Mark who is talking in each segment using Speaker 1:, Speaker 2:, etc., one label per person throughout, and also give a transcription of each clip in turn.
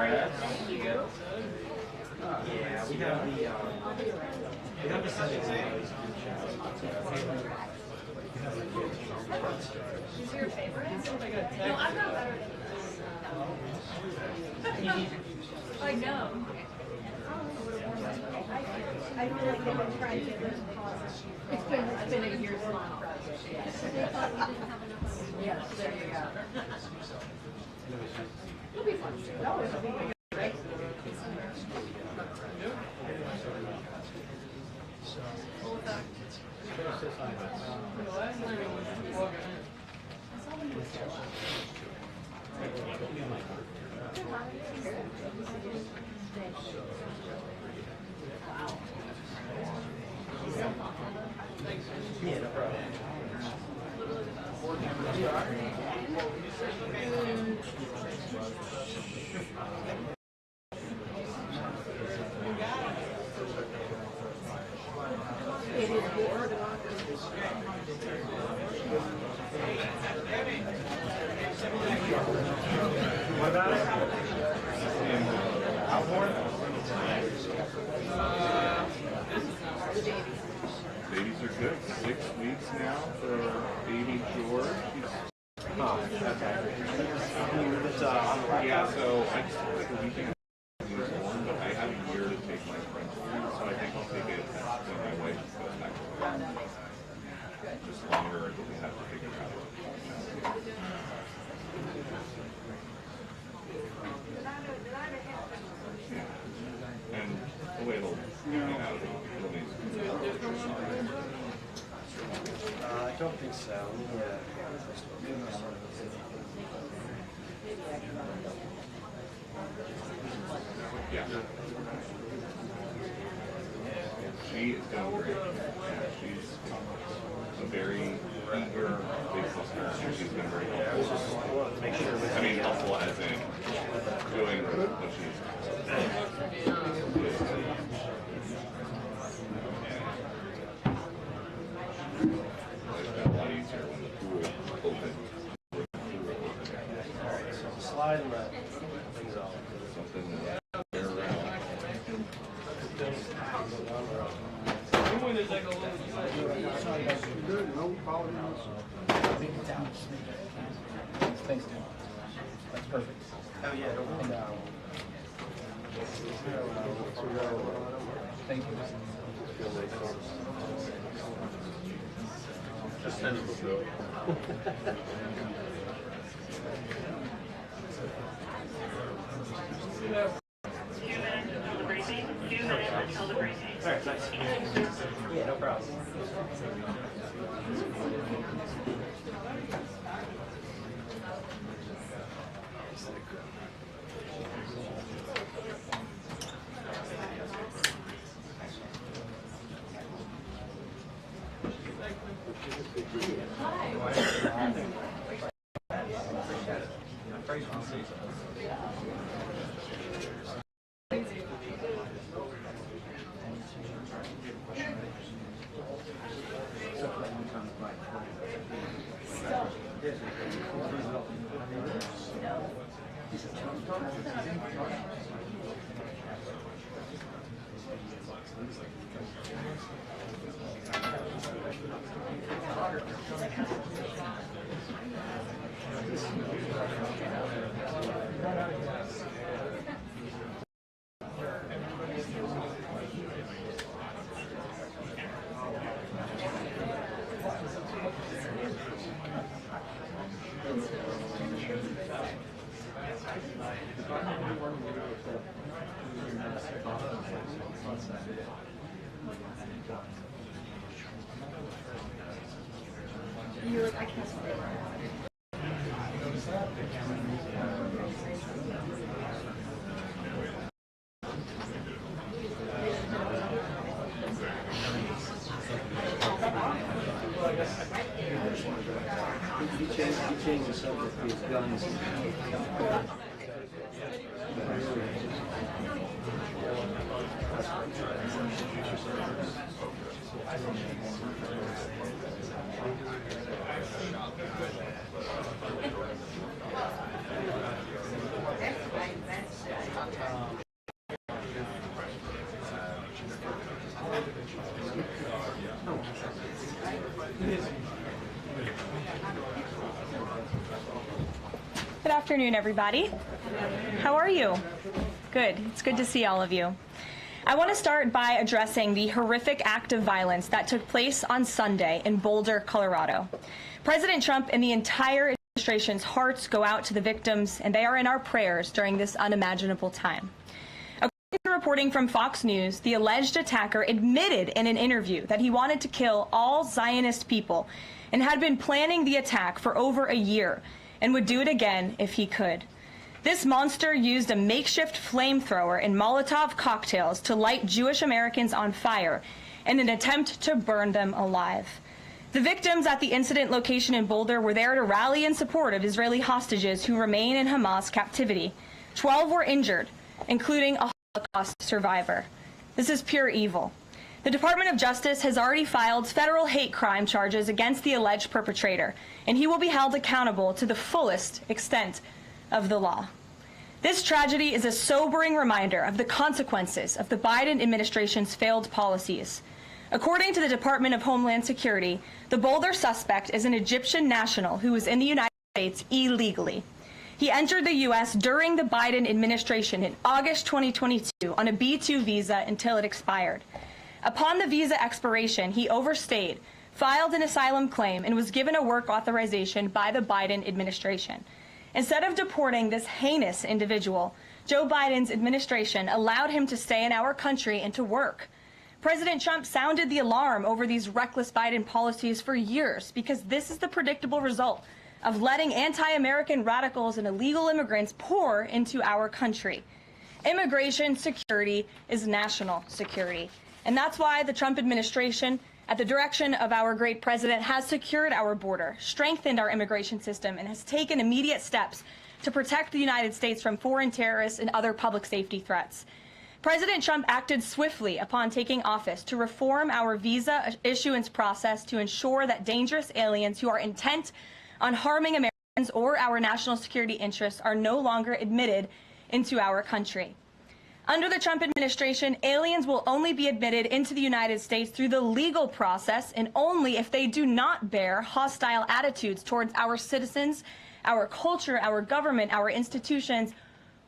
Speaker 1: Thank you.
Speaker 2: Yeah, we have the settings in those
Speaker 1: Who's your favorite? No, I'm not better than this. I know. I feel like they've been trying to it's been a year's long project. Yes, there you go. It'll be fun. That was a big one, right?
Speaker 2: Yeah, no problem. What about it? Outboard?
Speaker 3: Babies are good. 6 weeks now for baby George.
Speaker 2: Oh, okay. It's on the laptop.
Speaker 3: Yeah, so I just took like a weekend he was born, but I have a year to take my French food, so I think I'll take it when my wife goes back to work. Just longer until we have to figure out. And the way it'll get out of it, it'll need
Speaker 2: I don't think so.
Speaker 3: yeah. She is doing great. Yeah, she's a very eager big sister, and she's been very
Speaker 2: I was just wanting to make sure.
Speaker 3: I mean, helpful as in doing what she's it's been a lot easier when the pool opened.
Speaker 2: Alright, so slide and let things off.
Speaker 3: Something they're around.
Speaker 4: Thanks, Tim. That's perfect.
Speaker 2: Oh yeah, don't come down.
Speaker 4: Thank you.
Speaker 2: Just send it to me. Alright, nice. Yeah, no problem.
Speaker 1: You're like, I can't stay.
Speaker 2: He changed the subject to his guns.
Speaker 5: afternoon, everybody. How are you? Good. It's good to see all of you. I want to start by addressing the horrific act of violence that took place on Sunday in Boulder, Colorado. President Trump and the entire administration's hearts go out to the victims, and they are in our prayers during this unimaginable time. According to reporting from Fox News, the alleged attacker admitted in an interview that he wanted to kill all Zionist people and had been planning the attack for over a year and would do it again if he could. This monster used a makeshift flamethrower and Molotov cocktails to light Jewish Americans on fire in an attempt to burn them alive. The victims at the incident location in Boulder were there to rally in support of Israeli hostages who remain in Hamas captivity. 12 were injured, including a Holocaust survivor. This is pure evil. The Department of Justice has already filed federal hate crime charges against the alleged perpetrator, and he will be held accountable to the fullest extent of the law. This tragedy is a sobering reminder of the consequences of the Biden administration's failed policies. According to the Department of Homeland Security, the Boulder suspect is an Egyptian national who was in the United States illegally. He entered the U.S. during the Biden administration in August 2022 on a B-2 visa until it expired. Upon the visa expiration, he overstayed, filed an asylum claim, and was given a work authorization by the Biden administration. Instead of deporting this heinous individual, Joe Biden's administration allowed him to stay in our country and to work. President Trump sounded the alarm over these reckless Biden policies for years because this is the predictable result of letting anti-American radicals and illegal immigrants pour into our country. Immigration security is national security. And that's why the Trump administration, at the direction of our great president, has secured our border, strengthened our immigration system, and has taken immediate steps to protect the United States from foreign terrorists and other public safety threats. President Trump acted swiftly upon taking office to reform our visa issuance process to ensure that dangerous aliens who are intent on harming Americans or our national security interests are no longer admitted into our country. Under the Trump administration, aliens will only be admitted into the United States through the legal process and only if they do not bear hostile attitudes towards our citizens, our culture, our government, our institutions,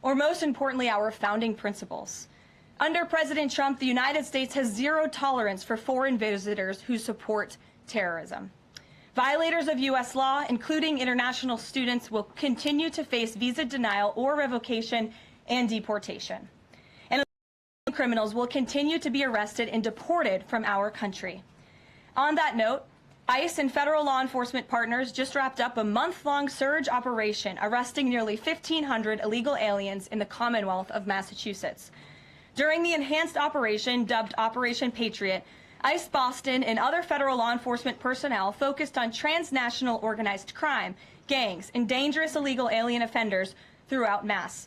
Speaker 5: or most importantly, our founding principles. Under President Trump, the United States has zero tolerance for foreign visitors who support terrorism. Violators of U.S. law, including international students, will continue to face visa denial or revocation and deportation. Criminals will continue to be arrested and deported from our country. On that note, ICE and federal law enforcement partners just wrapped up a month-long surge operation arresting nearly 1,500 illegal aliens in the Commonwealth of Massachusetts. During the enhanced operation dubbed Operation Patriot, ICE Boston and other federal law enforcement personnel focused on transnational organized crime, gangs, and dangerous illegal alien offenders throughout Mass.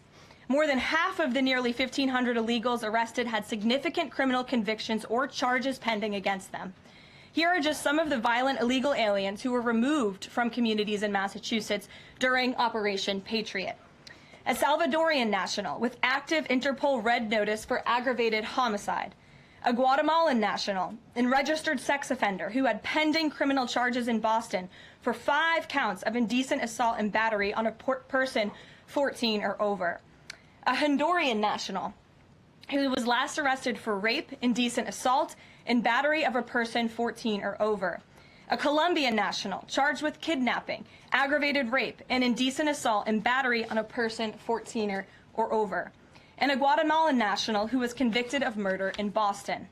Speaker 5: More than half of the nearly 1,500 illegals arrested had significant criminal convictions or charges pending against them. Here are just some of the violent illegal aliens who were removed from communities in Massachusetts during Operation Patriot. A Salvadorian national with active Interpol red notice for aggravated homicide. A Guatemalan national and registered sex offender who had pending criminal charges in Boston for 5 counts of indecent assault and battery on a person 14 or over. A Honduran national who was last arrested for rape, indecent assault, and battery of a person 14 or over. A Colombian national charged with kidnapping, aggravated rape, and indecent assault and battery on a person 14 or over. And a Guatemalan national who was convicted of murder in Boston.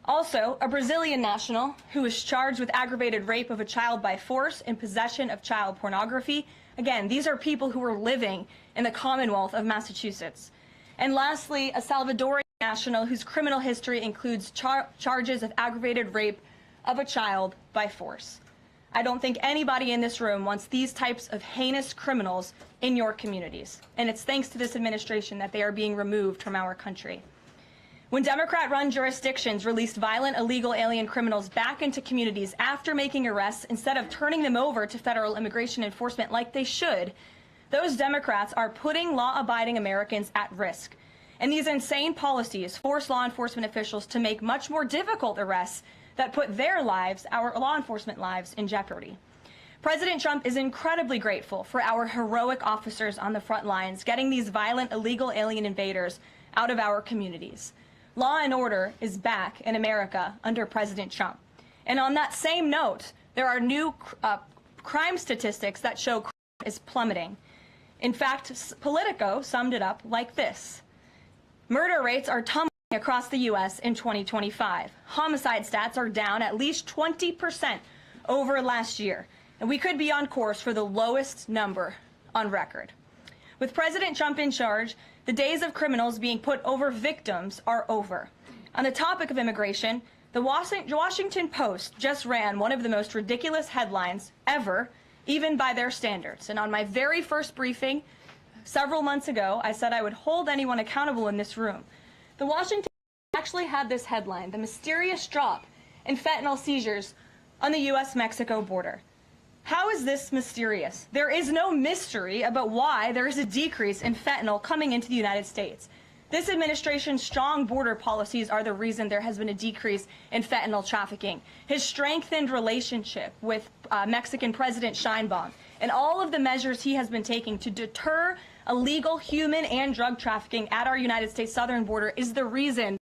Speaker 5: Also, a Brazilian national who was charged with aggravated rape of a child by force and possession of child pornography. Again, these are people who were living in the Commonwealth of Massachusetts. And lastly, a Salvadorian national whose criminal history includes charges of aggravated rape of a child by force. I don't think anybody in this room wants these types of heinous criminals in your communities. And it's thanks to this administration that they are being removed from our country. When Democrat-run jurisdictions released violent illegal alien criminals back into communities after making arrests instead of turning them over to federal immigration enforcement like they should, those Democrats are putting law-abiding Americans at risk. And these insane policies force law enforcement officials to make much more difficult arrests that put their lives, our law enforcement lives, in jeopardy. President Trump is incredibly grateful for our heroic officers on the front lines getting these violent illegal alien invaders out of our communities. Law and order is back in America under President Trump. And on that same note, there are new crime statistics that show crime is plummeting. In fact, Politico summed it up like this. Murder rates are tumbling across the U.S. in 2025. Homicide stats are down at least 20% over last year. And we could be on course for the lowest number on record. With President Trump in charge, the days of criminals being put over victims are over. On the topic of immigration, the Washington Post just ran one of the most ridiculous headlines ever, even by their standards. And on my very first briefing several months ago, I said I would hold anyone accountable in this room. The Washington Post actually had this headline, "The Mysterious Drop in Fentanyl Seizures on the U.S.-Mexico Border." How is this mysterious? There is no mystery about why there is a decrease in fentanyl coming into the United States. This administration's strong border policies are the reason there has been a decrease in fentanyl trafficking. His strengthened relationship with Mexican President Sheinbaum and all of the measures he has been taking to deter illegal human and drug trafficking at our United States southern border is the reason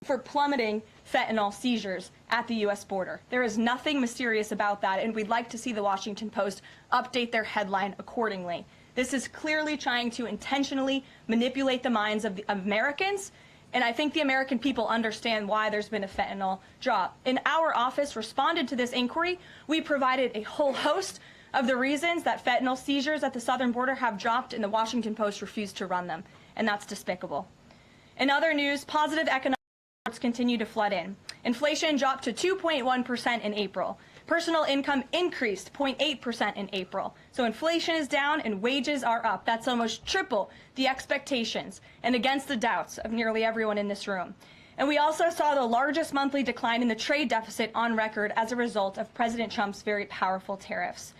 Speaker 5: for plummeting fentanyl seizures at the U.S. border. There is nothing mysterious about that, and we'd like to see the Washington Post update their headline accordingly. This is clearly trying to intentionally manipulate the minds of the Americans, and I think the American people understand why there's been a fentanyl drop. And our office responded to this inquiry. We provided a whole host of the reasons that fentanyl seizures at the southern border have dropped, and the Washington Post refused to run them, and that's despicable. In other news, positive economic reports continue to flood in. Inflation dropped to 2.1% in April. Personal income increased 0.8% in April. So inflation is down and wages are up. That's almost triple the expectations and against the doubts of nearly everyone in this room. And we also saw the largest monthly decline in the trade deficit on record as a result of President Trump's very powerful tariffs.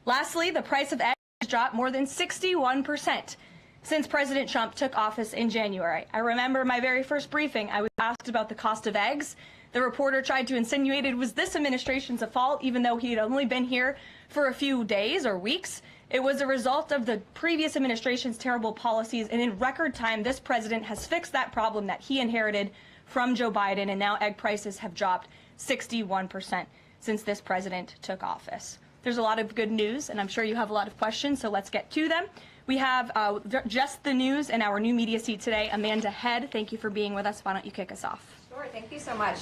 Speaker 5: Lastly, the price of eggs dropped more than 61% since President Trump took office in January. I remember my very first briefing, I was asked about the cost of eggs. The reporter tried to insinuate it was this administration's fault, even though he had only been here for a few days or weeks. It was a result of the previous administration's terrible policies, and in record time, this president has fixed that problem that he inherited from Joe Biden, and now egg prices have dropped 61% since this president took office. There's a lot of good news, and I'm sure you have a lot of questions, so let's get to them. We have just the news and our new media seat today. Amanda Head, thank you for being with us. Why don't you kick us off?
Speaker 6: Sure, thank you so much.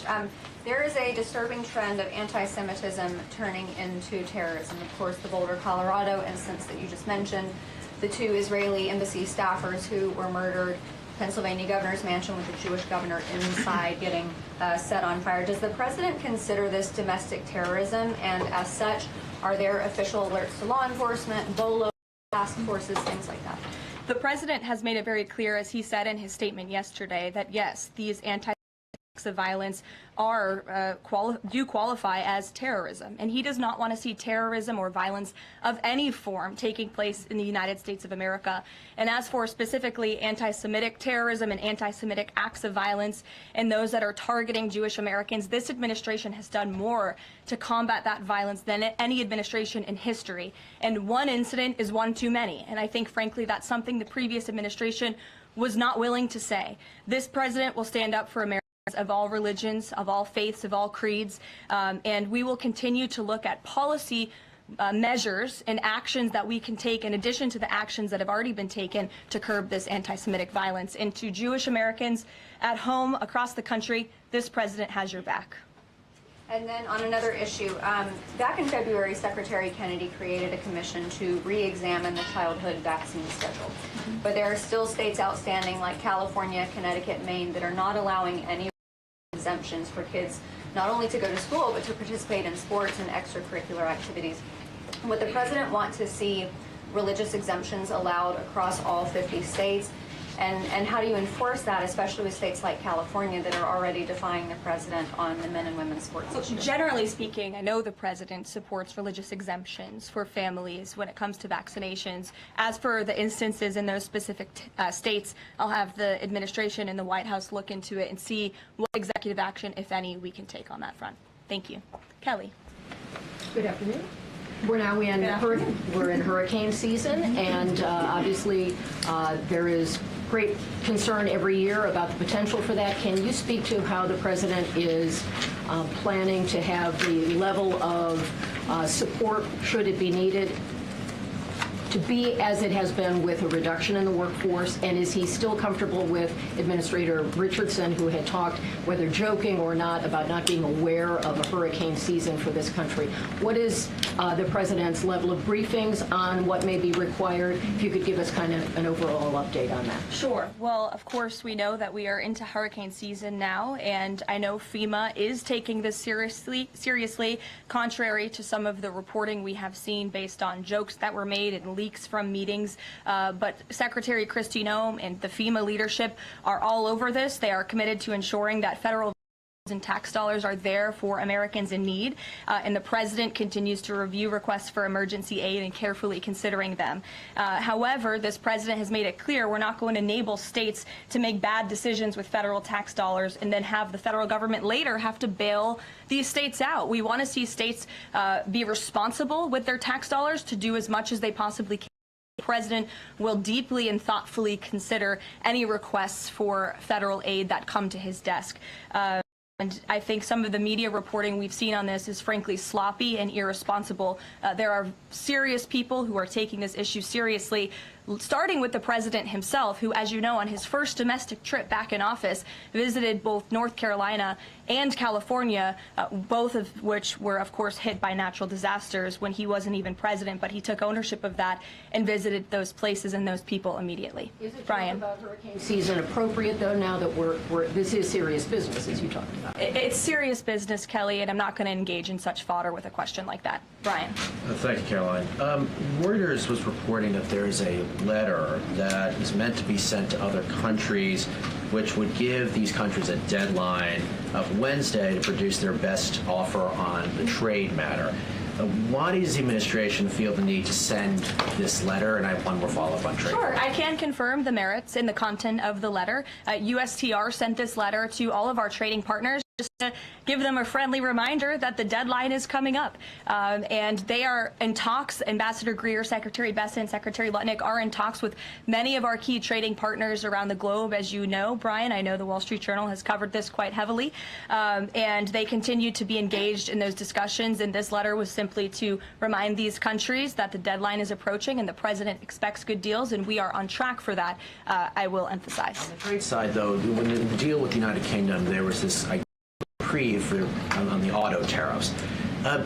Speaker 6: There is a disturbing trend of anti-Semitism turning into terrorism. Of course, the Boulder, Colorado instance that you just mentioned, the 2 Israeli embassy staffers who were murdered, Pennsylvania governor's mansion with the Jewish governor inside getting set on fire. Does the president consider this domestic terrorism? And as such, are there official alerts to law enforcement, BOLO, task forces, things like that?
Speaker 5: The president has made it very clear, as he said in his statement yesterday, that yes, these anti-acts of violence are do qualify as terrorism, and he does not want to see terrorism or violence of any form taking place in the United States of America. And as for specifically anti-Semitic terrorism and anti-Semitic acts of violence and those that are targeting Jewish Americans, this administration has done more to combat that violence than any administration in history. And one incident is one too many. And I think, frankly, that's something the previous administration was not willing to say. This president will stand up for America of all religions, of all faiths, of all creeds, and we will continue to look at policy measures and actions that we can take in addition to the actions that have already been taken to curb this anti-Semitic violence. And to Jewish Americans at home, across the country, this president has your back.
Speaker 6: And then on another issue, back in February, Secretary Kennedy created a commission to re-examine the childhood vaccine schedule. But there are still states outstanding like California, Connecticut, Maine that are not allowing any exemptions for kids not only to go to school but to participate in sports and extracurricular activities. Would the president want to see religious exemptions allowed across all 50 states? And how do you enforce that, especially with states like California that are already defying the president on the men and women's sports issue?
Speaker 5: Generally speaking, I know the president supports religious exemptions for families when it comes to vaccinations. As for the instances in those specific states, I'll have the administration and the White House look into it and see what executive action, if any, we can take on that front. Thank you. Kelly.
Speaker 1: Good afternoon.
Speaker 7: We're now in hurricane season, and obviously there is great concern every year about the potential for that. Can you speak to how the president is planning to have the level of support, should it be needed, to be as it has been with a reduction in the workforce? And is he still comfortable with Administrator Richardson, who had talked, whether joking or not, about not being aware of a hurricane season for this country? What is the president's level of briefings on what may be required? If you could give us kind of an overall update on that.
Speaker 5: Sure. Well, of course, we know that we are into hurricane season now, and I know FEMA is taking this seriously, contrary to some of the reporting we have seen based on jokes that were made and leaks from meetings. But Secretary Kristi Noem and the FEMA leadership are all over this. They are committed to ensuring that federal and tax dollars are there for Americans in need, and the president continues to review requests for emergency aid and carefully considering them. However, this president has made it clear we're not going to enable states to make bad decisions with federal tax dollars and then have the federal government later have to bail these states out. We want to see states be responsible with their tax dollars to do as much as they possibly can. The president will deeply and thoughtfully consider any requests for federal aid that come to his desk. And I think some of the media reporting we've seen on this is frankly sloppy and irresponsible. There are serious people who are taking this issue seriously, starting with the president himself, who, as you know, on his first domestic trip back in office, visited both North Carolina and California, both of which were, of course, hit by natural disasters when he wasn't even president, but he took ownership of that and visited those places and those people immediately.
Speaker 7: Is it
Speaker 5: Brian?
Speaker 7: about hurricane season appropriate, though, now that this is serious business, as you talked about?
Speaker 5: It's serious business, Kelly, and I'm not going to engage in such fodder with a question like that. Brian?
Speaker 4: Thank you, Caroline. Reuters was reporting that there is a letter that is meant to be sent to other countries, which would give these countries a deadline of Wednesday to produce their best offer on the trade matter. Why does the administration feel the need to send this letter? And I have one more follow-up on trade.
Speaker 5: Sure. I can confirm the merits and the content of the letter. USTR sent this letter to all of our trading partners just to give them a friendly reminder that the deadline is coming up. And they are in talks. Ambassador Greer, Secretary Bessent, Secretary Lutnick are in talks with many of our key trading partners around the globe. As you know, Brian, I know the Wall Street Journal has covered this quite heavily. And they continue to be engaged in those discussions. And this letter was simply to remind these countries that the deadline is approaching and the president expects good deals, and we are on track for that, I will emphasize.
Speaker 4: On the trade side, though, when the deal with the United Kingdom, there was this reprieve on the auto tariffs.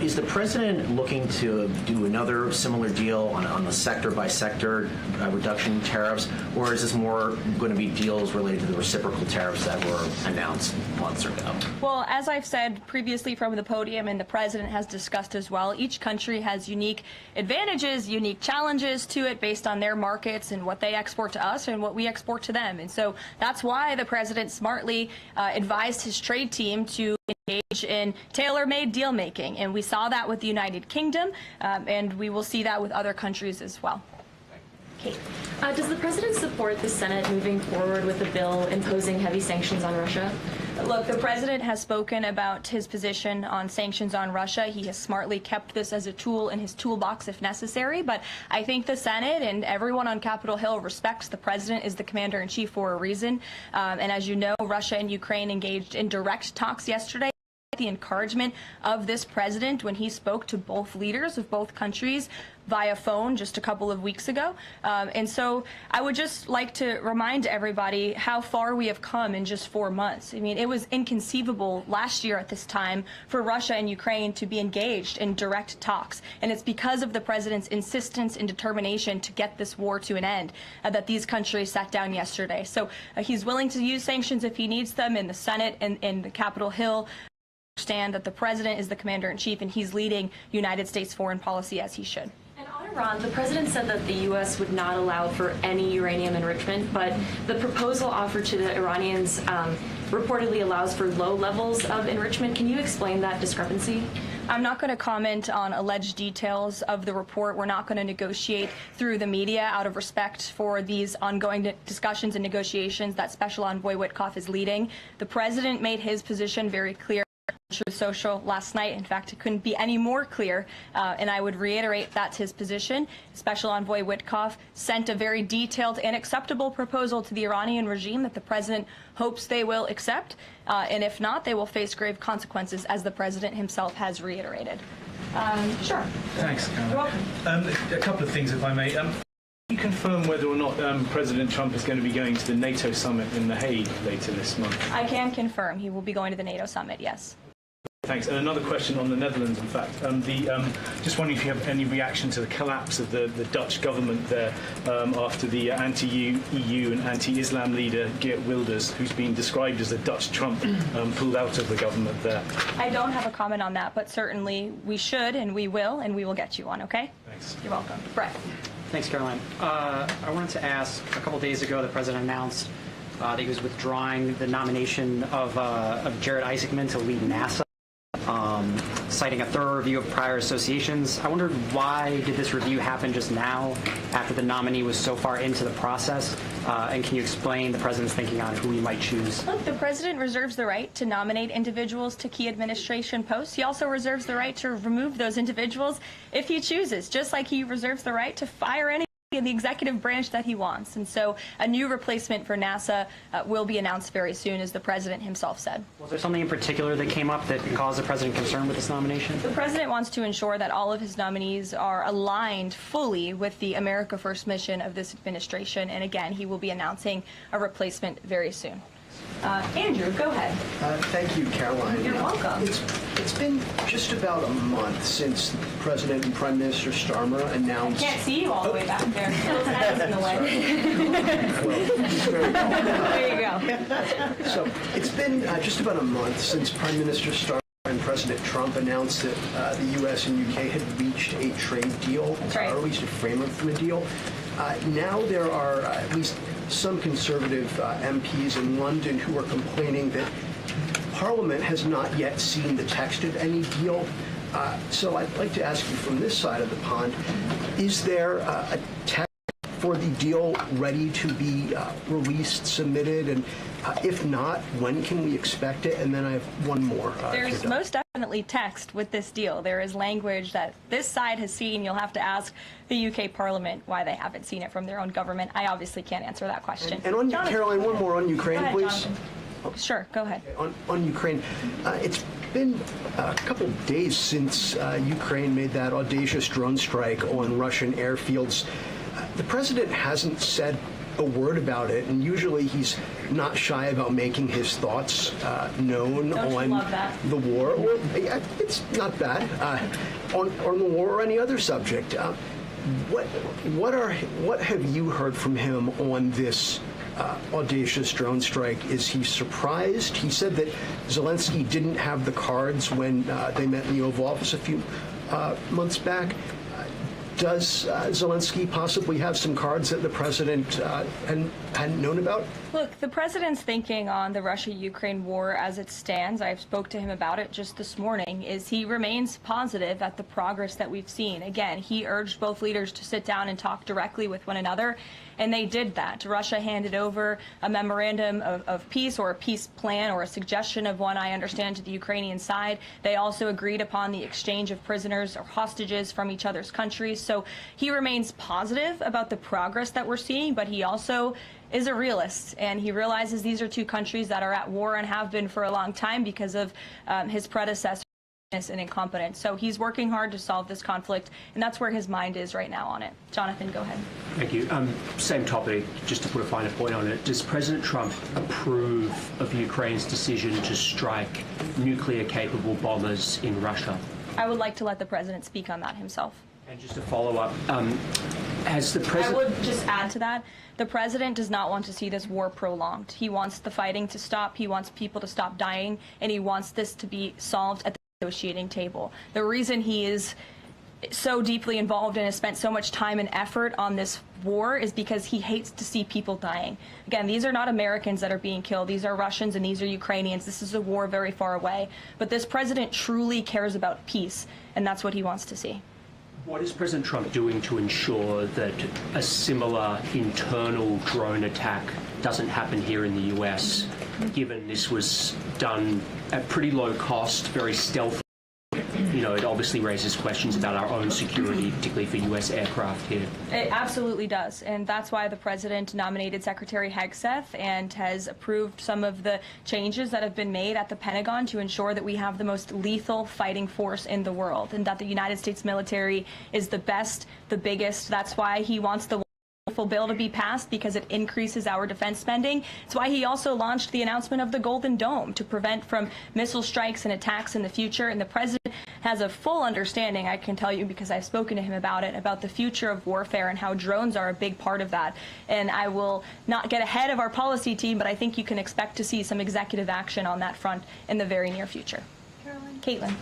Speaker 4: Is the president looking to do another similar deal on the sector-by-sector reduction in tariffs, or is this more going to be deals related to the reciprocal tariffs that were announced months ago?
Speaker 5: Well, as I've said previously from the podium, and the president has discussed as well, each country has unique advantages, unique challenges to it based on their markets and what they export to us and what we export to them. And so that's why the president smartly advised his trade team to engage in tailor-made deal-making. And we saw that with the United Kingdom, and we will see that with other countries as well.
Speaker 8: Kate. Does the president support the Senate moving forward with a bill imposing heavy sanctions on Russia?
Speaker 5: Look, the president has spoken about his position on sanctions on Russia. He has smartly kept this as a tool in his toolbox if necessary. But I think the Senate and everyone on Capitol Hill respects the president as the commander-in-chief for a reason. And as you know, Russia and Ukraine engaged in direct talks yesterday. The encouragement of this president when he spoke to both leaders of both countries via phone just a couple of weeks ago. And so I would just like to remind everybody how far we have come in just 4 months. I mean, it was inconceivable last year at this time for Russia and Ukraine to be engaged in direct talks. And it's because of the president's insistence and determination to get this war to an end that these countries sat down yesterday. So he's willing to use sanctions if he needs them in the Senate and in the Capitol Hill. Understand that the president is the commander-in-chief and he's leading United States foreign policy as he should.
Speaker 8: And on Iran, the president said that the U.S. would not allow for any uranium enrichment, but the proposal offered to the Iranians reportedly allows for low levels of enrichment. Can you explain that discrepancy?
Speaker 5: I'm not going to comment on alleged details of the report. We're not going to negotiate through the media out of respect for these ongoing discussions and negotiations that Special Envoy Witkoff is leading. The president made his position very clear Truth Social last night. In fact, it couldn't be any more clear, and I would reiterate that's his position. Special Envoy Witkoff sent a very detailed and acceptable proposal to the Iranian regime that the president hopes they will accept, and if not, they will face grave consequences, as the president himself has reiterated. Sure.
Speaker 9: Thanks, Caroline.
Speaker 5: You're welcome.
Speaker 9: A couple of things, if I may. Can you confirm whether or not President Trump is going to be going to the NATO summit in The Hague later this month?
Speaker 5: I can confirm he will be going to the NATO summit, yes.
Speaker 9: Thanks. And another question on the Netherlands, in fact. Just wondering if you have any reaction to the collapse of the Dutch government there after the anti-EU and anti-Islam leader Geert Wilders, who's been described as the Dutch Trump, pulled out of the government there.
Speaker 5: I don't have a comment on that, but certainly we should and we will get you one, okay?
Speaker 9: Thanks.
Speaker 5: You're welcome. Brett.
Speaker 10: Thanks, Caroline. I wanted to ask, a couple days ago, the president announced that he was withdrawing the nomination of Jared Isaacman to lead NASA, citing a thorough review of prior associations. I wondered, why did this review happen just now, after the nominee was so far into the process? And can you explain the president's thinking on who he might choose?
Speaker 5: Look, the president reserves the right to nominate individuals to key administration posts. He also reserves the right to remove those individuals if he chooses, just like he reserves the right to fire any in the executive branch that he wants. And so a new replacement for NASA will be announced very soon, as the president himself said.
Speaker 10: Was there something in particular that came up that caused the president concern with this nomination?
Speaker 5: The president wants to ensure that all of his nominees are aligned fully with the America First mission of this administration. And again, he will be announcing a replacement very soon. Andrew, go ahead.
Speaker 2: Thank you, Caroline.
Speaker 5: You're welcome.
Speaker 2: It's been just about a month since President and Prime Minister Starmer announced...
Speaker 5: Can't see you all the way back there. Phil's head is in the way.
Speaker 2: Well, he's very tall.
Speaker 5: There you go.
Speaker 2: So it's been just about a month since Prime Minister Starmer and President Trump announced that the U.S. and U.K. had reached a trade deal, or at least a framework for a deal. Now there are at least some conservative MPs in London who are complaining that Parliament has not yet seen the text of any deal. So I'd like to ask you, from this side of the pond, is there a text for the deal ready to be released, submitted, and if not, when can we expect it? And then I have one more.
Speaker 5: There's most definitely text with this deal. There is language that this side has seen. You'll have to ask the UK Parliament why they haven't seen it from their own government. I obviously can't answer that question.
Speaker 2: And on
Speaker 5: Jonathan,
Speaker 2: Caroline, one more on Ukraine,
Speaker 5: go ahead,
Speaker 2: please.
Speaker 5: Jonathan. Sure, go ahead.
Speaker 2: On Ukraine, it's been a couple of days since Ukraine made that audacious drone strike on Russian airfields. The president hasn't said a word about it, and usually he's not shy about making his thoughts known on the war. Well, yeah, it's not bad. On the war or any other subject. What have you heard from him on this audacious drone strike? Is he surprised? He said that Zelensky didn't have the cards when they met in the Oval Office a few months back. Does Zelensky possibly have some cards that the president hadn't known about?
Speaker 5: Look, the president's thinking on the Russia-Ukraine war as it stands, I spoke to him about it just this morning, is he remains positive at the progress that we've seen. Again, he urged both leaders to sit down and talk directly with one another, and they did that. Russia handed over a memorandum of peace, or a peace plan, or a suggestion of one, I understand, to the Ukrainian side. They also agreed upon the exchange of prisoners or hostages from each other's countries. So he remains positive about the progress that we're seeing, but he also is a realist, and he realizes these are two countries that are at war and have been for a long time because of his predecessor and incompetence. So he's working hard to solve this conflict, and that's where his mind is right now on it. Jonathan, go ahead.
Speaker 11: Thank you. Same topic, just to put a finer point on it. Does President Trump approve of Ukraine's decision to strike nuclear-capable bombers in Russia?
Speaker 5: I would like to let the president speak on that himself.
Speaker 11: And just to follow up, has the president...
Speaker 5: I would just add to that, the president does not want to see this war prolonged. He wants the fighting to stop, he wants people to stop dying, and he wants this to be solved at the negotiating table. The reason he is so deeply involved and has spent so much time and effort on this war is because he hates to see people dying. Again, these are not Americans that are being killed. These are Russians and these are Ukrainians. This is a war very far away. But this president truly cares about peace, and that's what he wants to see.
Speaker 11: What is President Trump doing to ensure that a similar internal drone attack doesn't happen here in the US given this was done at pretty low cost, very stealthy. You know, it obviously raises questions about our own security, particularly for U.S. aircraft here.
Speaker 5: It absolutely does, and that's why the president nominated Secretary Hegseth and has approved some of the changes that have been made at the Pentagon to ensure that we have the most lethal fighting force in the world, and that the United States military is the best, the biggest. That's why he wants the bill to be passed, because it increases our defense spending. It's why he also launched the announcement of the Golden Dome to prevent from missile strikes and attacks in the future. And the president has a full understanding, I can tell you because I've spoken to him about it, about the future of warfare and how drones are a big part of that. And I will not get ahead of our policy team, but I think you can expect to see some executive action on that front in the very near future. Caitlin.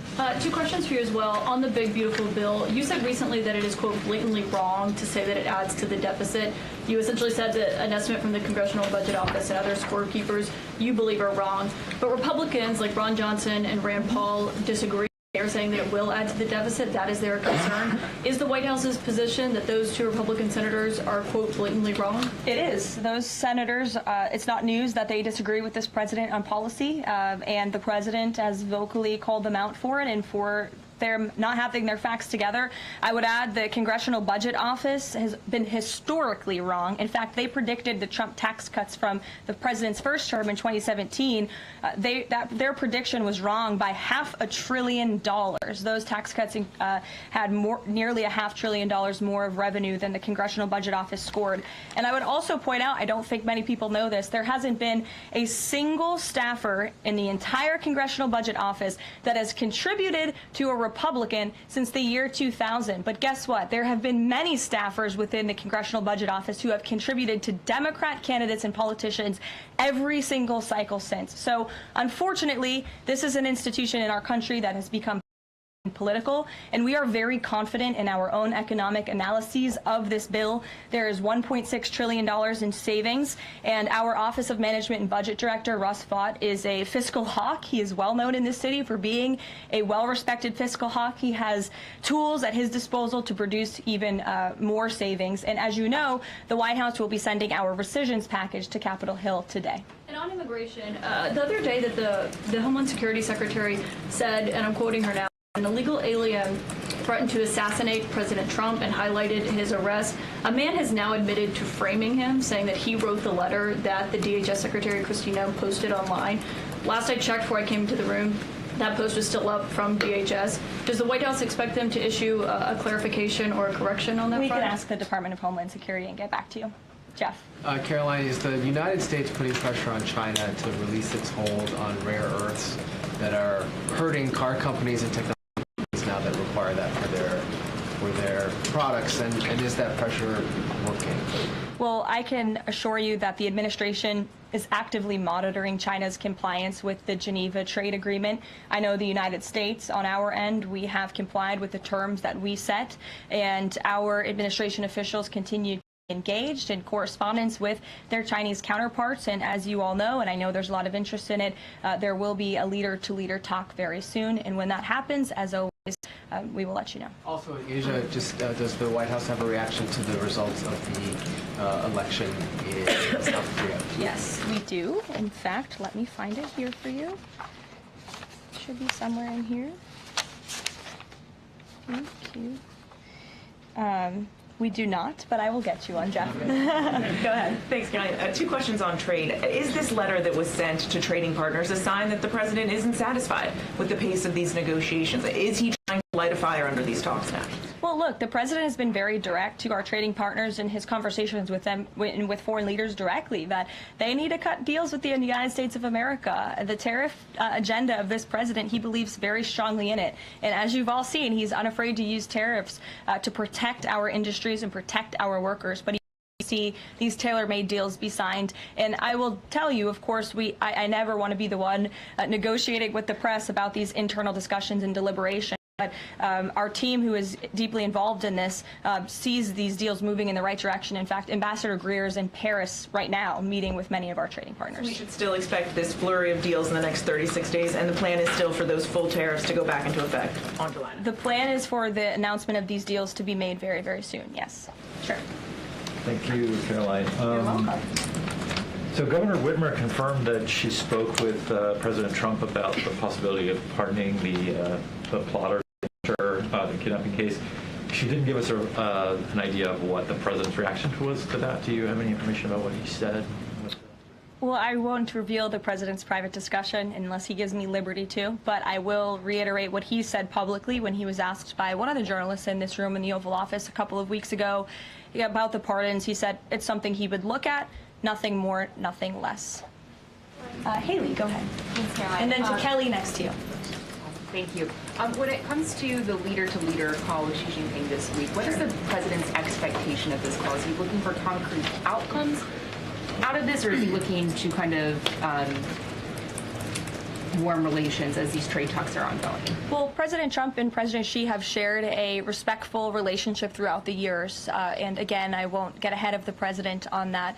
Speaker 1: Two questions for you as well. On the big, beautiful bill, you said recently that it is, quote, blatantly wrong to say that it adds to the deficit. You essentially said that an estimate from the Congressional Budget Office and other scorekeepers you believe are wrong. But Republicans like Ron Johnson and Rand Paul disagree. They're saying that it will add to the deficit. That is their concern. Is the White House's position that those two Republican senators are, quote, blatantly wrong?
Speaker 5: It is. Those senators, it's not news that they disagree with this president on policy, and the president has vocally called them out for it and for they're not having their facts together. I would add the Congressional Budget Office has been historically wrong. In fact, they predicted the Trump tax cuts from the president's first term in 2017. Their prediction was wrong by $500 billion. Those tax cuts had nearly $500 billion more of revenue than the Congressional Budget Office scored. And I would also point out, I don't think many people know this, there hasn't been a single staffer in the entire Congressional Budget Office that has contributed to a Republican since the year 2000. But guess what? There have been many staffers within the Congressional Budget Office who have contributed to Democrat candidates and politicians every single cycle since. So unfortunately, this is an institution in our country that has become political, and we are very confident in our own economic analyses of this bill. There is $1.6 trillion in savings, and our Office of Management and Budget Director, Russ Vought, is a fiscal hawk. He is well known in this city for being a well-respected fiscal hawk. He has tools at his disposal to produce even more savings, and as you know, the White House will be sending our rescissions package to Capitol Hill today.
Speaker 1: And on immigration, the other day that the Homeland Security Secretary said, and I'm quoting her now, an illegal alien threatened to assassinate President Trump and highlighted his arrest. A man has now admitted to framing him, saying that he wrote the letter that the DHS Secretary Christina posted online. Last I checked before I came into the room, that post was still up from DHS. Does the White House expect them to issue a clarification or a correction on that
Speaker 5: We
Speaker 1: front?
Speaker 5: can ask the Department of Homeland Security and get back to you. Jeff.
Speaker 12: Caroline, is the United States putting pressure on China to release its hold on rare earths that are hurting car companies and technology now that require that for their products, and is that pressure working?
Speaker 5: Well, I can assure you that the administration is actively monitoring China's compliance with the Geneva Trade Agreement. I know the United States, on our end, we have complied with the terms that we set, and our administration officials continue engaged in correspondence with their Chinese counterparts. And as you all know, and I know there's a lot of interest in it, there will be a leader-to-leader talk very soon. And when that happens, as always, we will let you know.
Speaker 12: Also, Asia, just does the White House have a reaction to the results of the election in South Korea?
Speaker 5: Yes, we do. In fact, let me find it here for you. It should be somewhere in here. Thank you. We do not, but I will get you on, Jeff. Go ahead.
Speaker 13: Thanks, Caroline. Two questions on trade. Is this letter that was sent to trading partners a sign that the president isn't satisfied with the pace of these negotiations? Is he trying to light a fire under these talks now?
Speaker 5: Well, look, the president has been very direct to our trading partners in his conversations with them, with foreign leaders directly, that they need to cut deals with the United States of America. The tariff agenda of this president, he believes very strongly in it. And as you've all seen, he's unafraid to use tariffs to protect our industries and protect our workers. But see these tailor-made deals be signed. And I will tell you, of course, I never want to be the one negotiating with the press about these internal discussions and deliberations. But our team, who is deeply involved in this, sees these deals moving in the right direction. In fact, Ambassador Greer is in Paris right now, meeting with many of our trading partners.
Speaker 13: We should still expect this flurry of deals in the next 36 days, and the plan is still for those full tariffs to go back into effect on July 9th.
Speaker 5: The plan is for the announcement of these deals to be made very, very soon, yes. Sure.
Speaker 14: Thank you, Caroline.
Speaker 5: You're welcome.
Speaker 14: So Governor Whitmer confirmed that she spoke with President Trump about the possibility of pardoning the plotters, the kidnapping case. She didn't give us an idea of what the president's reaction was to that. Do you have any information about what he said?
Speaker 5: Well, I won't reveal the president's private discussion unless he gives me liberty to, but I will reiterate what he said publicly when he was asked by one of the journalists in this room in the Oval Office a couple of weeks ago about the pardons. He said it's something he would look at, nothing more, nothing less. Haley, go ahead.
Speaker 15: Thanks, Caroline.
Speaker 5: And then to Kelly next to you.
Speaker 15: Thank you. When it comes to the leader-to-leader call with Xi Jinping this week, what is the president's expectation of this call? Is he looking for concrete outcomes out of this, or is he looking to kind of warm relations as these trade talks are ongoing?
Speaker 5: Well, President Trump and President Xi have shared a respectful relationship throughout the years. And again, I won't get ahead of the president on that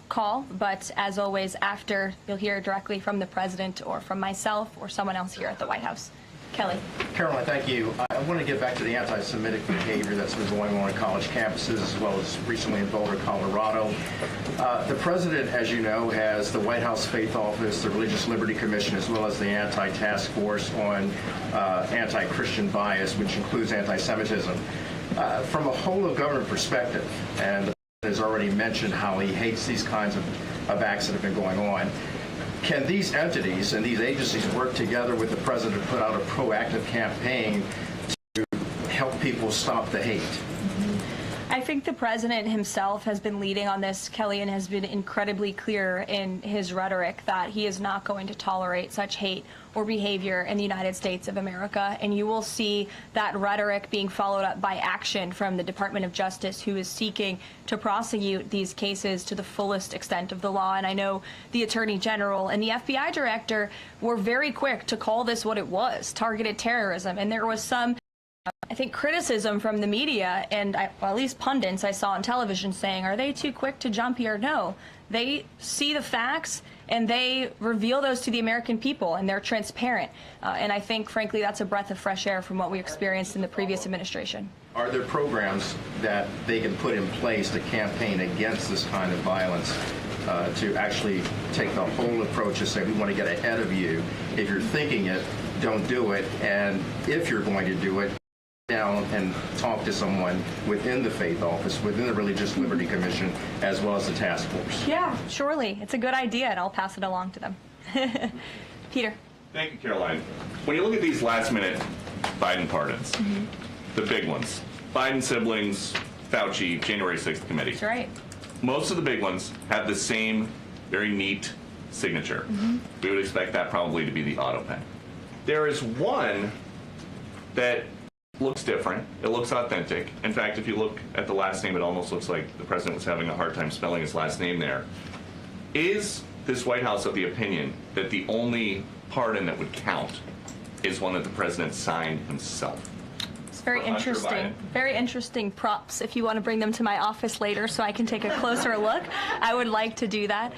Speaker 5: call, but as always, after, you'll hear directly from the president or from myself or someone else here at the White House. Kelly.
Speaker 16: Caroline, thank you. I want to get back to the anti-Semitic behavior that's been going on in college campuses, as well as recently in Boulder, Colorado. The president, as you know, has the White House Faith Office, the Religious Liberty Commission, as well as the Anti-Task Force on Anti-Christian Bias, which includes anti-Semitism. From a whole-of-government perspective, and the president has already mentioned how he hates these kinds of acts that have been going on, can these entities and these agencies work together with the president to put out a proactive campaign to help people stop the hate?
Speaker 5: I think the president himself has been leading on this, Kelly, and has been incredibly clear in his rhetoric that he is not going to tolerate such hate or behavior in the United States of America. And you will see that rhetoric being followed up by action from the Department of Justice, who is seeking to prosecute these cases to the fullest extent of the law. And I know the Attorney General and the FBI Director were very quick to call this what it was, targeted terrorism. And there was some, I think, criticism from the media and well, at least pundits I saw on television saying, are they too quick to jump here? No, they see the facts and they reveal those to the American people, and they're transparent. And I think, frankly, that's a breath of fresh air from what we experienced in the previous administration.
Speaker 16: Are there programs that they can put in place to campaign against this kind of violence, to actually take the whole approach and say, we want to get ahead of you. If you're thinking it, don't do it. And if you're going to do it, down and talk to someone within the Faith Office, within the Religious Liberty Commission, as well as the task force.
Speaker 5: Yeah, surely. It's a good idea, and I'll pass it along to them. Peter.
Speaker 3: Thank you, Caroline. When you look at these last-minute Biden pardons, the big ones, Biden siblings, Fauci, January 6th committee.
Speaker 5: That's right.
Speaker 3: Most of the big ones have the same very neat signature. We would expect that probably to be the auto pen. There is one that looks different. It looks authentic. In fact, if you look at the last name, it almost looks like the president was having a hard time spelling his last name there. Is this White House of the opinion that the only pardon that would count is one that the president signed himself?
Speaker 5: It's very interesting. Very interesting props. If you want to bring them to my office later so I can take a closer look, I would like to do that.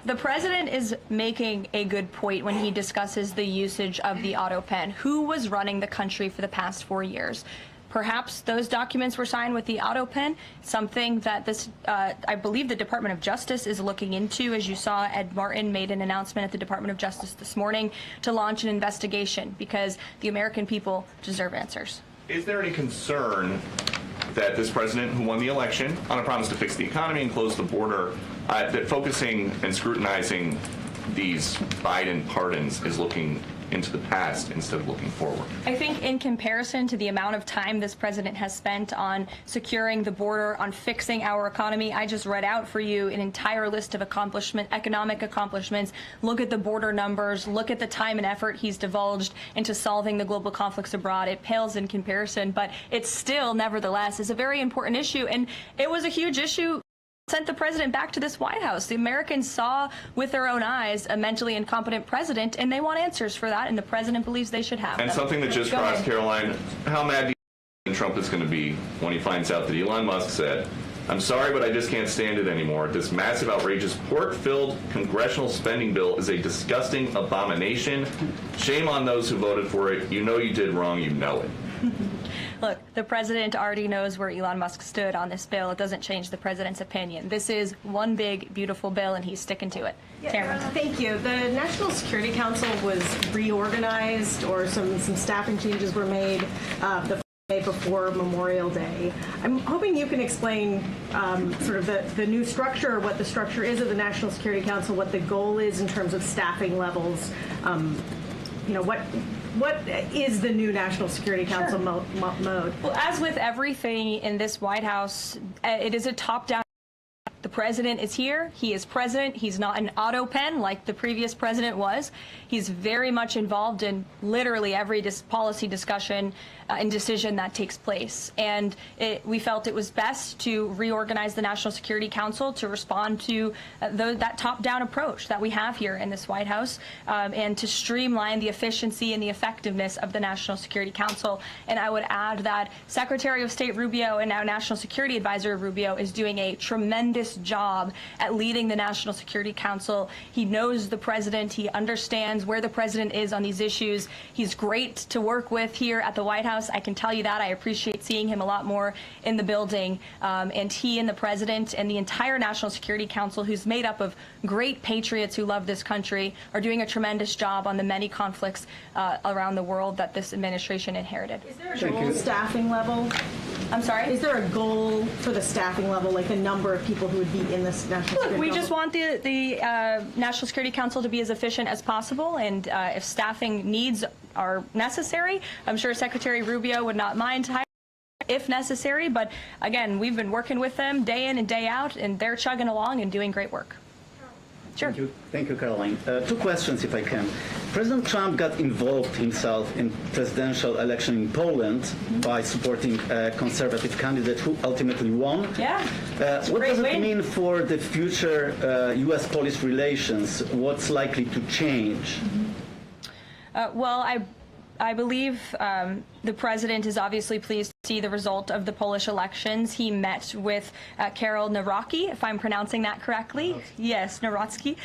Speaker 5: The president is making a good point when he discusses the usage of the auto pen. Who was running the country for the past 4 years? Perhaps those documents were signed with the auto pen, something that this, I believe the Department of Justice is looking into. As you saw, Ed Martin made an announcement at the Department of Justice this morning to launch an investigation because the American people deserve answers.
Speaker 3: Is there any concern that this president, who won the election on a promise to fix the economy and close the border, that focusing and scrutinizing these Biden pardons is looking into the past instead of looking forward?
Speaker 5: I think in comparison to the amount of time this president has spent on securing the border, on fixing our economy, I just read out for you an entire list of economic accomplishments. Look at the border numbers, look at the time and effort he's divulged into solving the global conflicts abroad. It pales in comparison, but it still, nevertheless, is a very important issue, and it was a huge issue. Sent the president back to this White House. The Americans saw with their own eyes a mentally incompetent president, and they want answers for that, and the president believes they should have
Speaker 3: And
Speaker 5: them.
Speaker 3: something that just crossed, Caroline, how mad do you think Trump is going to be when he finds out that Elon Musk said, I'm sorry, but I just can't stand it anymore. This massive, outrageous, pork-filled congressional spending bill is a disgusting abomination. Shame on those who voted for it. You know you did wrong. You know it.
Speaker 5: Look, the president already knows where Elon Musk stood on this bill. It doesn't change the president's opinion. This is one big, beautiful bill, and he's sticking to it. Tamara.
Speaker 17: Thank you. The National Security Council was reorganized, or some staffing changes were made the day before Memorial Day. I'm hoping you can explain sort of the new structure, or what the structure is of the National Security Council, what the goal is in terms of staffing levels. What is the new National Security Council mode?
Speaker 5: Well, as with everything in this White House, it is a top-down. The president is here. He is president. He's not an auto pen like the previous president was. He's very much involved in literally every policy discussion and decision that takes place. And we felt it was best to reorganize the National Security Council to respond to that top-down approach that we have here in this White House, and to streamline the efficiency and the effectiveness of the National Security Council. And I would add that Secretary of State Rubio and now National Security Advisor Rubio is doing a tremendous job at leading the National Security Council. He knows the president. He understands where the president is on these issues. He's great to work with here at the White House. I can tell you that. I appreciate seeing him a lot more in the building. And he and the president and the entire National Security Council, who's made up of great patriots who love this country, are doing a tremendous job on the many conflicts around the world that this administration inherited.
Speaker 17: Is there a goal staffing level?
Speaker 5: I'm sorry?
Speaker 17: Is there a goal for the staffing level, like the number of people who would be in this National Security Council?
Speaker 5: We just want the National Security Council to be as efficient as possible, and if staffing needs are necessary, I'm sure Secretary Rubio would not mind hiring if necessary, but again, we've been working with them day in and day out, and they're chugging along and doing great work. Sure.
Speaker 18: Thank you, Karoline. Two questions, if I can. President Trump got involved himself in presidential election in Poland by supporting a conservative candidate who ultimately won.
Speaker 5: Yeah.
Speaker 18: What does it mean for the future U.S.-Polish relations? What's likely to change?
Speaker 5: Well, I believe the president is obviously pleased to see the result of the Polish elections. He met with Karol Nawrocki, if I'm pronouncing that correctly. Yes, Nawrocki.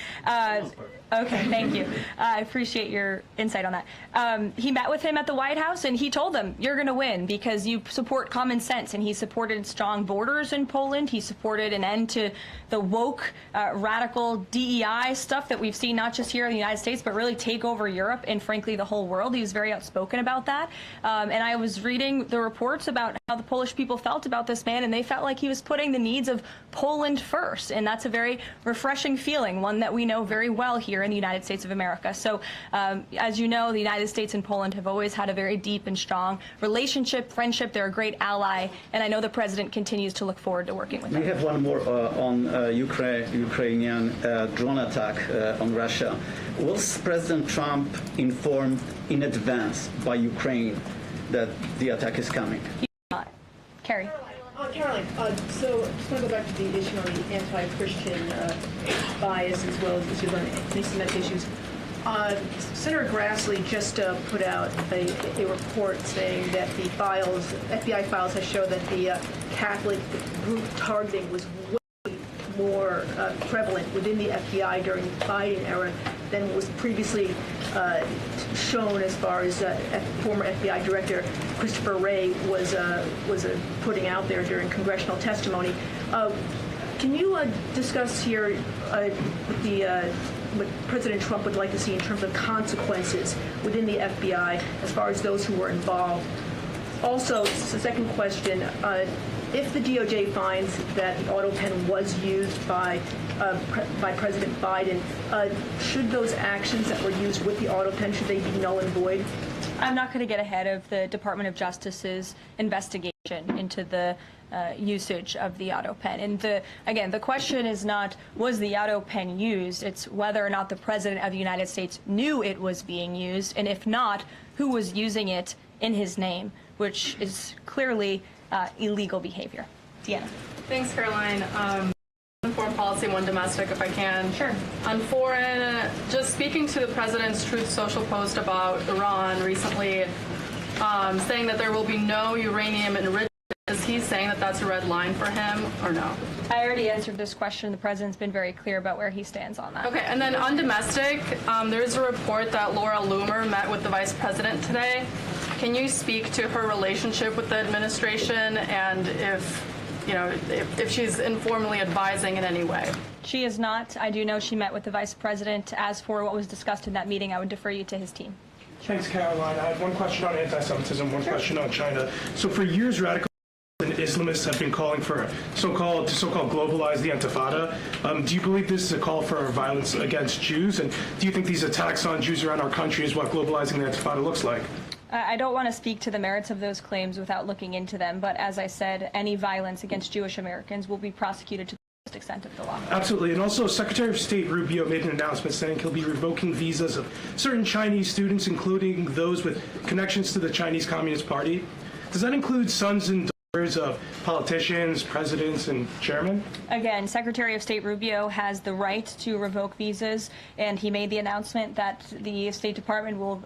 Speaker 5: Okay, thank you. I appreciate your insight on that. He met with him at the White House, and he told him, you're going to win because you support common sense. And he supported strong borders in Poland. He supported an end to the woke, radical DEI stuff that we've seen not just here in the United States, but really take over Europe and, frankly, the whole world. He was very outspoken about that. And I was reading the reports about how the Polish people felt about this man, and they felt like he was putting the needs of Poland first. And that's a very refreshing feeling, one that we know very well here in the United States of America. So, as you know, the United States and Poland have always had a very deep and strong relationship, friendship. They're a great ally, and I know the president continues to look forward to working with them.
Speaker 18: We have one more on Ukrainian drone attack on Russia. Was President Trump informed in advance by Ukraine that the attack is coming?
Speaker 5: Carrie.
Speaker 19: Caroline, so I just want to go back to the issue on the anti-Christian bias as well as issues on anti-Semitic issues. Senator Grassley just put out a report saying that the FBI files have shown that the Catholic group targeting was way more prevalent within the FBI during the Biden era than was previously shown, as far as former FBI Director Christopher Wray was putting out there during congressional testimony. Can you discuss here what President Trump would like to see in terms of consequences within the FBI as far as those who were involved? Also, the second question, if the DOJ finds that the auto pen was used by President Biden, should those actions that were used with the auto pen, should they be null and void?
Speaker 5: I'm not going to get ahead of the Department of Justice's investigation into the usage of the auto pen. And again, the question is not, was the auto pen used? It's whether or not the President of the United States knew it was being used, and if not, who was using it in his name, which is clearly illegal behavior. Deanna.
Speaker 20: Thanks, Caroline. One foreign policy, one domestic, if I can.
Speaker 5: Sure.
Speaker 20: On foreign, just speaking to the president's Truth Social post about Iran recently, saying that there will be no uranium enrichment. Is he saying that that's a red line for him, or no?
Speaker 5: I already answered this question. The president's been very clear about where he stands on that.
Speaker 20: Okay, and then on domestic, there's a report that Laura Loomer met with the vice president today. Can you speak to her relationship with the administration and if she's informally advising in any way?
Speaker 5: She is not. I do know she met with the vice president. As for what was discussed in that meeting, I would defer you to his team.
Speaker 21: Thanks, Caroline. I have one question on anti-Semitism, one question on China. So for years, radical and Islamists have been calling for so-called globalize the Intifada. Do you believe this is a call for violence against Jews? And do you think these attacks on Jews around our country is what globalizing the Intifada looks like?
Speaker 5: I don't want to speak to the merits of those claims without looking into them, but as I said, any violence against Jewish Americans will be prosecuted to the fullest extent of the law.
Speaker 21: Absolutely. And also, Secretary of State Rubio made an announcement saying he'll be revoking visas of certain Chinese students, including those with connections to the Chinese Communist Party. Does that include sons and daughters of politicians, presidents, and chairmen?
Speaker 5: Again, Secretary of State Rubio has the right to revoke visas, and he made the announcement that the State Department will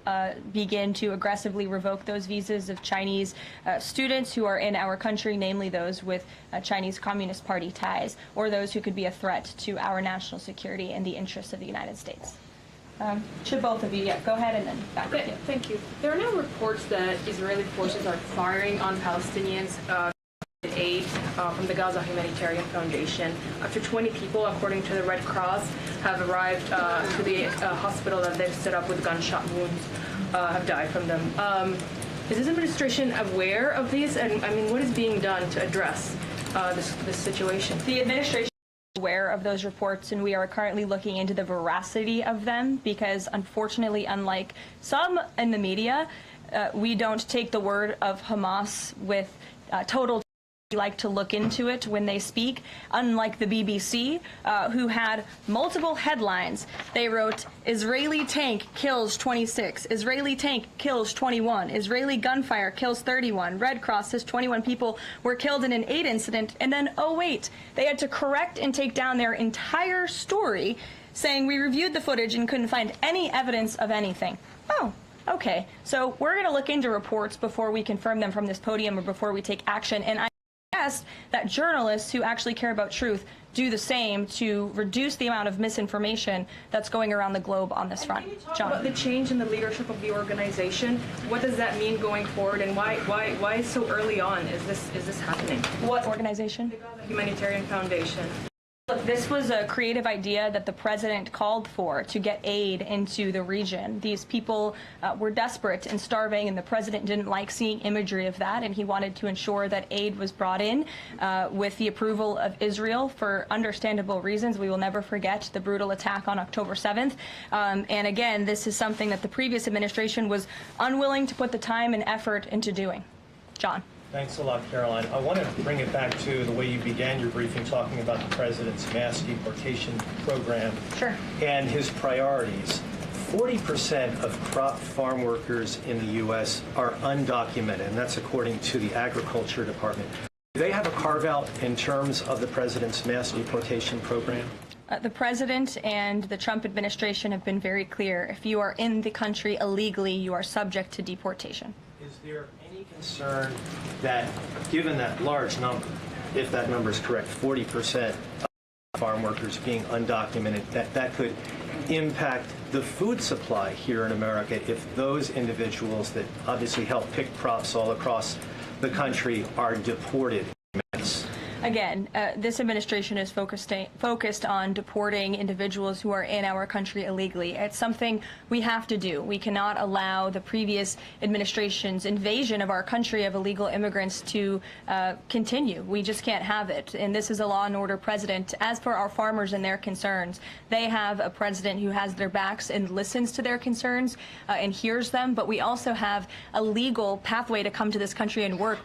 Speaker 5: begin to aggressively revoke those visas of Chinese students who are in our country, namely those with Chinese Communist Party ties, or those who could be a threat to our national security and the interests of the United States. To both of you, yeah, go ahead and then back to you.
Speaker 15: Thank you. There are now reports that Israeli forces are firing on Palestinians aid from the Gaza Humanitarian Foundation. Up to 20 people, according to the Red Cross, have arrived to the hospital that they've set up with gunshot wounds, have died from them. Is this administration aware of these? And I mean, what is being done to address this situation?
Speaker 5: The administration aware of those reports, and we are currently looking into the veracity of them because, unfortunately, unlike some in the media, we don't take the word of Hamas with total. We like to look into it when they speak, unlike the BBC, who had multiple headlines. They wrote, Israeli tank kills 26, Israeli tank kills 21, Israeli gunfire kills 31, Red Cross says 21 people were killed in an aid incident, and then, oh wait, they had to correct and take down their entire story, saying we reviewed the footage and couldn't find any evidence of anything. Oh. Okay, so we're going to look into reports before we confirm them from this podium or before we take action, and I that journalists who actually care about truth do the same to reduce the amount of misinformation that's going around the globe on this front.
Speaker 15: John, about the change in the leadership of the organization, what does that mean going forward, and why so early on is this happening?
Speaker 5: What organization?
Speaker 15: The Gaza Humanitarian Foundation.
Speaker 5: Look, this was a creative idea that the president called for to get aid into the region. These people were desperate and starving, and the president didn't like seeing imagery of that, and he wanted to ensure that aid was brought in with the approval of Israel for understandable reasons. We will never forget the brutal attack on October 7th. And again, this is something that the previous administration was unwilling to put the time and effort into doing. John.
Speaker 22: Thanks a lot, Caroline. I want to bring it back to the way you began your briefing, talking about the president's mass deportation program and his priorities. 40% of crop farm workers in the U.S. are undocumented, and that's according to the Agriculture Department. Do they have a carve-out in terms of the president's mass deportation program?
Speaker 5: The president and the Trump administration have been very clear. If you are in the country illegally, you are subject to deportation.
Speaker 22: Is there any concern that, given that large number, if that number is correct, 40% of farm workers being undocumented, that could impact the food supply here in America if those individuals that obviously help pick crops all across the country are deported?
Speaker 5: Again, this administration is focused on deporting individuals who are in our country illegally. It's something we have to do. We cannot allow the previous administration's invasion of our country of illegal immigrants to continue. We just can't have it. And this is a law and order president. As for our farmers and their concerns, they have a president who has their backs and listens to their concerns and hears them. But we also have a legal pathway to come to this country and work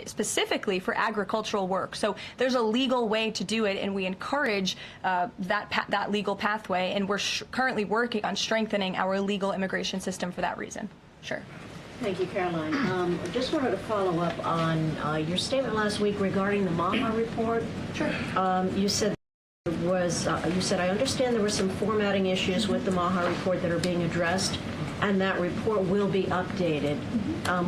Speaker 5: specifically for agricultural work. So there's a legal way to do it, and we encourage that legal pathway, and we're currently working on strengthening our legal immigration system for that reason. Sure.
Speaker 7: Thank you, Caroline. I just wanted to follow up on your statement last week regarding the Maha report.
Speaker 5: Sure.
Speaker 7: You said I understand there were some formatting issues with the Maha report that are being addressed, and that report will be updated.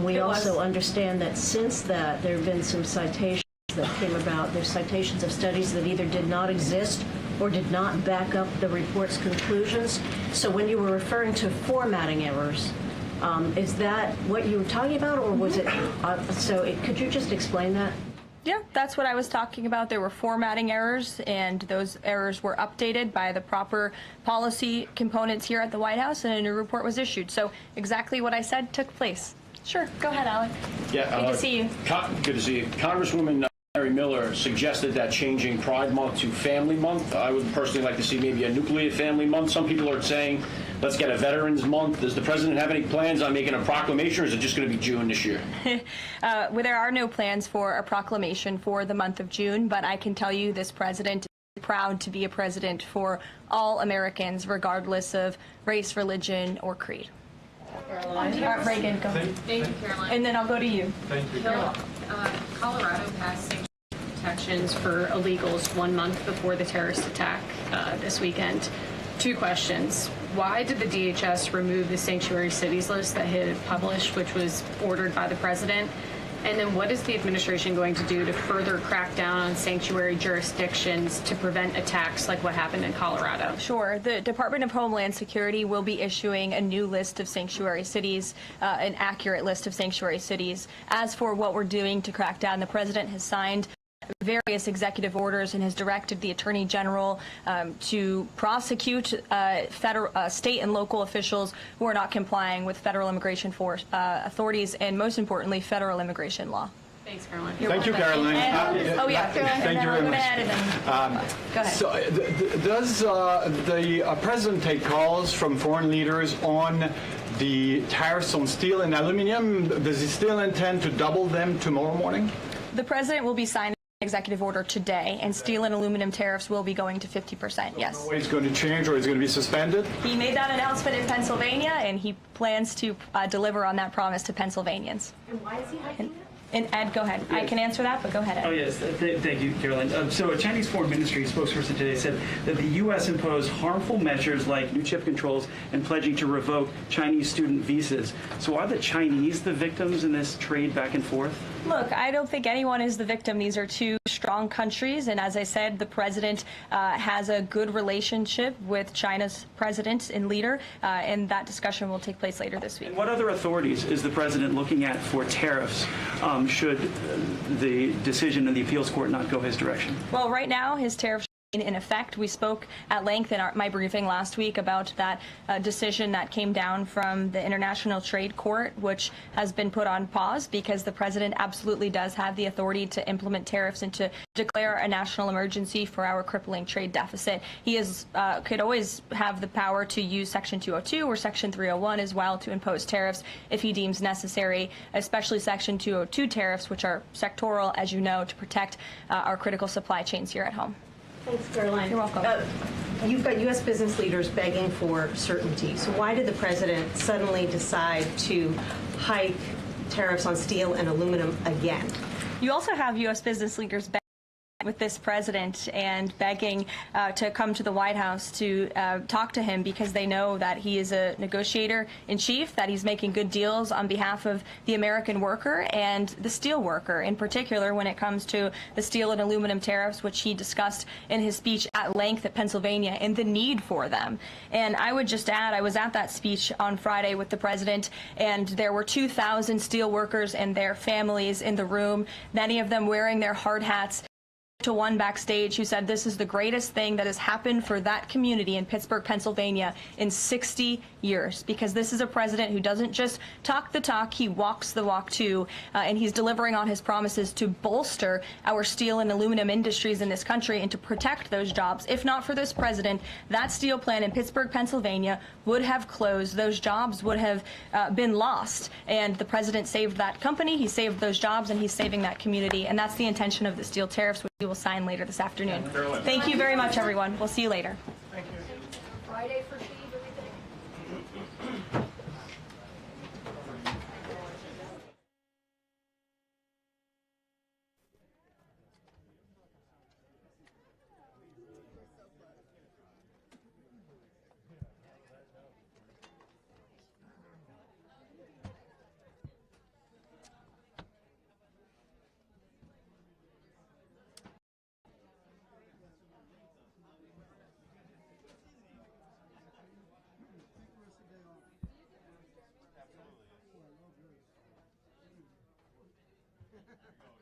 Speaker 7: We also understand that since that there have been some citations that came about. There's citations of studies that either did not exist or did not back up the report's conclusions. So when you were referring to formatting errors, Is that what you were talking about, or was it? Could you just explain that?
Speaker 5: Yeah, that's what I was talking about. There were formatting errors, and those errors were updated by the proper policy components here at the White House, and a new report was issued. So exactly what I said took place. Sure, go ahead, Alec.
Speaker 4: Yeah,
Speaker 5: good to see you.
Speaker 4: Good to see you. Congresswoman Mary Miller suggested that changing Pride Month to Family Month. I would personally like to see maybe a nuclear family month. Some people are saying, let's get a Veterans Month. Does the president have any plans on making a proclamation, or is it just going to be June this year?
Speaker 5: Well, there are no plans for a proclamation for the month of June, but I can tell you this president is proud to be a president for all Americans, regardless of race, religion, or creed.
Speaker 20: Caroline.
Speaker 5: Reagan, go.
Speaker 15: Thank you, Caroline.
Speaker 5: And then I'll go to you.
Speaker 14: Thank you.
Speaker 15: Colorado passed sanctions protections for illegals 1 month before the terrorist attack this weekend. 2 questions. Why did the DHS remove the sanctuary cities list that it had published, which was ordered by the president? And then what is the administration going to do to further crack down on sanctuary jurisdictions to prevent attacks like what happened in Colorado?
Speaker 5: Sure. The Department of Homeland Security will be issuing a new list of sanctuary cities, an accurate list of sanctuary cities. As for what we're doing to crack down, the president has signed various executive orders and has directed the Attorney General to prosecute state and local officials who are not complying with federal immigration authorities and, most importantly, federal immigration law.
Speaker 15: Thanks, Caroline.
Speaker 6: Thank you, Caroline.
Speaker 5: Thank
Speaker 6: you very much.
Speaker 5: Go ahead.
Speaker 6: So, does the president take calls from foreign leaders on the tariffs on steel and aluminum? Does he still intend to double them tomorrow morning?
Speaker 5: The president will be signing an executive order today, and steel and aluminum tariffs will be going to 50%, yes.
Speaker 6: It's going to change, or it's going to be suspended?
Speaker 5: He made that announcement in Pennsylvania, and he plans to deliver on that promise to Pennsylvanians.
Speaker 15: And why is he hiking it?
Speaker 5: And Ed, go ahead. I can answer that, but go ahead, Ed.
Speaker 23: Oh, yes. Thank you, Caroline. So a Chinese Foreign Ministry spokesperson today said that the U.S. imposed harmful measures like new chip controls and pledging to revoke Chinese student visas. So are the Chinese the victims in this trade back and forth?
Speaker 5: Look, I don't think anyone is the victim. These are two strong countries, and as I said, the president has a good relationship with China's president and leader, and that discussion will take place later this week.
Speaker 23: And what other authorities is the president looking at for tariffs should the decision in the appeals court not go his direction?
Speaker 5: Well, right now, his tariffs in effect. We spoke at length in my briefing last week about that decision that came down from the International Trade Court, which has been put on pause because the president absolutely does have the authority to implement tariffs and to declare a national emergency for our crippling trade deficit. He could always have the power to use Section 202 or Section 301 as well to impose tariffs if he deems necessary, especially Section 202 tariffs, which are sectoral, as you know, to protect our critical supply chains here at home.
Speaker 7: Thanks, Caroline.
Speaker 5: You're welcome.
Speaker 7: You've got U.S. business leaders begging for certainty. So why did the president suddenly decide to hike tariffs on steel and aluminum again?
Speaker 5: You also have U.S. business leaders begging with this president and begging to come to the White House to talk to him because they know that he is a negotiator in chief, that he's making good deals on behalf of the American worker and the steel worker, in particular when it comes to the steel and aluminum tariffs, which he discussed in his speech at length at Pennsylvania and the need for them. And I would just add, I was at that speech on Friday with the president, and there were 2,000 steel workers and their families in the room, many of them wearing their hard hats, to one backstage who said this is the greatest thing that has happened for that community in Pittsburgh, Pennsylvania in 60 years, because this is a president who doesn't just talk the talk, he walks the walk too, and he's delivering on his promises to bolster our steel and aluminum industries in this country and to protect those jobs. If not for this president, that steel plant in Pittsburgh, Pennsylvania would have closed. Those jobs would have been lost, and the president saved that company, he saved those jobs, and he's saving that community, and that's the intention of the steel tariffs, which we will sign later this afternoon. Thank you very much, everyone. We'll see you later.
Speaker 7: Thank you. Friday for Steve, everything?
Speaker 6: go.